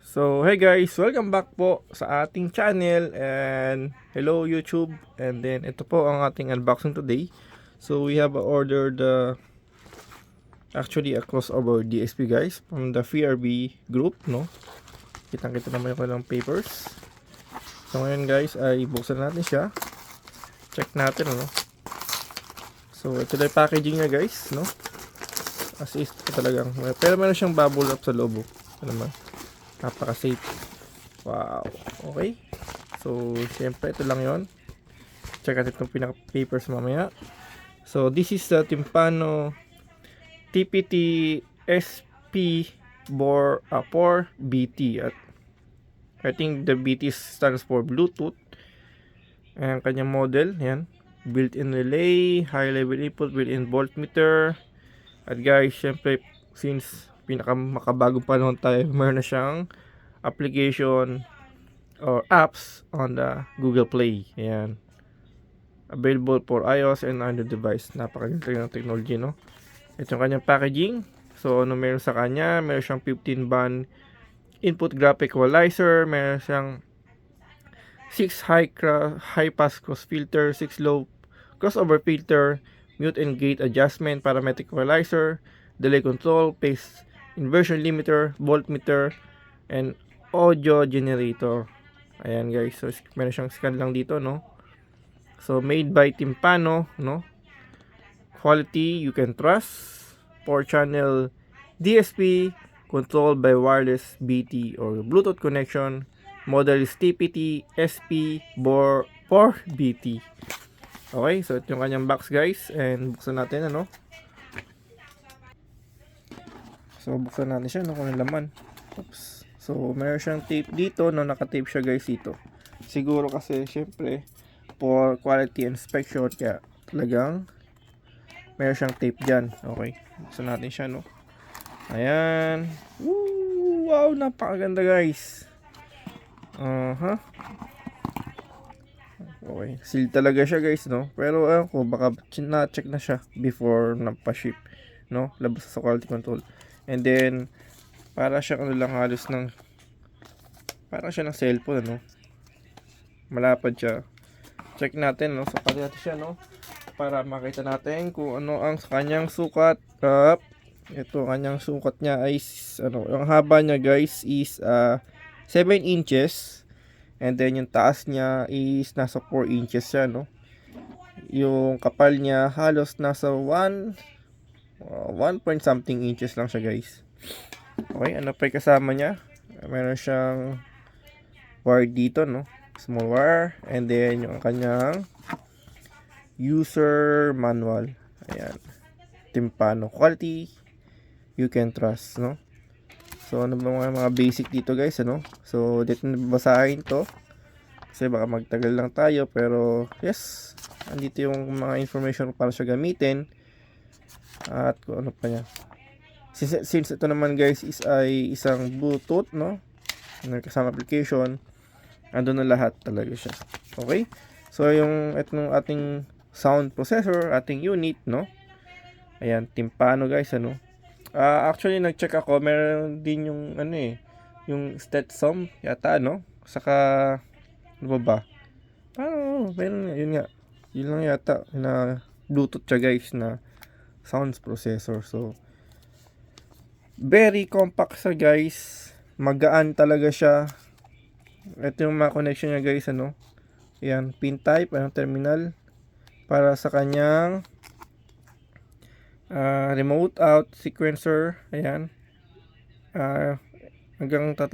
So, hey guys, welcome back po sa ating channel and hello YouTube. And then ito po ang ating unboxing today. So, we have ordered actually a crossover DSP guys from the VRB group, no? Kitang-kita naman yung kanilang papers. So, ngayon guys ay buksan natin siya. Check natin, ano? So, ito na yung packaging niya guys, no? As is, talagang. Pero meron siyang bubble wrap sa loob. Ano naman? Napaka-safe. Wow. Okay. So, siyempre, ito lang yon. Check natin itong pinaka-papers mamaya. So, this is the Timpano TPT SP 4BT. At I think the BT stands for Bluetooth. Ayan, kanyang model. Ayan. Built-in relay, high-level input, built-in voltmeter. At guys, siyempre, since pinaka-makabagong panahon tayo, meron na siyang application or apps on the Google Play. Ayan. Available for iOS and Android device. Napakaganda ng technology, no? Ito yung kanyang packaging. So, ano meron sa kanya? Meron siyang 15 band input graphic equalizer. Meron siyang 6 high pass cross filter, 6 low crossover filter, mute and gate adjustment, parametric equalizer, delay control, phase inversion limiter, voltmeter, and audio generator. Ayan guys, so meron siyang scan lang dito, no? So made by Timpano, no? Quality you can trust. 4-channel DSP controlled by wireless BT or Bluetooth connection. Model is TPT SP 4BT. Okay, so ito yung kanyang box guys, and buksan natin, ano? So buksan natin siya, no, kung ano laman. Oops. So meron siyang tape dito, no, naka-tape siya guys dito. Siguro kasi syempre for quality inspection, kaya talagang meron siyang tape diyan. Okay. Buksan natin siya, no. Ayan. Woo! Wow, napakaganda guys. Okay, seal talaga siya guys, no? Pero ako baka na-check na siya before na-pa-ship, no? Labas sa quality control. And then para siyang ano lang halos ng para siya ng cellphone, ano? Malapad siya. Check natin, no? Sapat natin siya, no? Para makita natin kung ano ang kanyang sukat. Ito, kanyang sukat niya ay ano, yung haba niya guys is 7 inches. And then yung taas niya is nasa 4 inches siya, no? Yung kapal niya halos nasa 1 point something inches lang siya guys. Okay, ano pa yung kasama niya? Meron siyang wire dito, no? Small wire. And then yung kanyang user manual. Ayan. Timpano. Quality you can trust, no? So, ano ba mga basic dito guys, ano? So, dito na basahin to. Kasi baka magtagal lang tayo. Pero, yes. Andito yung mga information para siya gamitin. At kung ano pa niya. Since ito naman guys is ay isang Bluetooth, no? Kasama application. Andun na lahat talaga siya. Okay? So, yung itong ating sound processor, ating unit, no? Ayan, Timpano guys, ano? Actually nag-check ako, meron din yung ano yung Stetson yata, no? Saka ano ba? Meron yun nga. Yun lang yata na Bluetooth siya guys na sounds processor. So very compact siya guys. Magaan talaga siya. Ito yung mga connection niya guys, ano? Ayan, pin type, terminal para sa kanyang remote out sequencer. Ayan, hanggang 3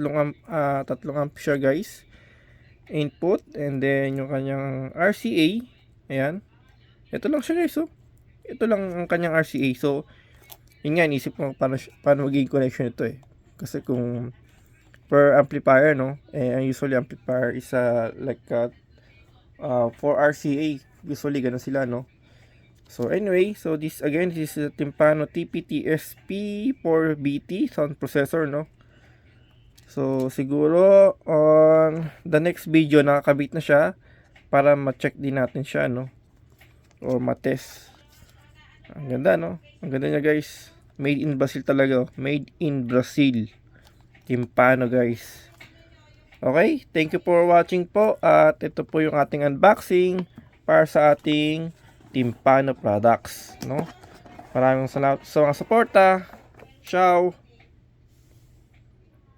amp siya guys input. And then yung kanyang RCA, ayan, ito lang siya guys, ito lang ang kanyang RCA. So yun nga, inisip ko paano magiging connection ito kasi kung per amplifier, no, ang usually amplifier is like for RCA usually ganun sila, no. So anyway, so this is the Timpano TPT SP 4BT sound processor, no. So siguro on the next video nakakabit na siya para ma-check din natin siya, no, or ma-test. Ang ganda, no. Ang ganda niya guys. Made in Brazil talaga, made in Brazil. timpano guys. Okay, thank you for watching po at ito po yung ating unboxing para sa ating timpano products, no? Maraming salamat sa mga suporta. Ciao.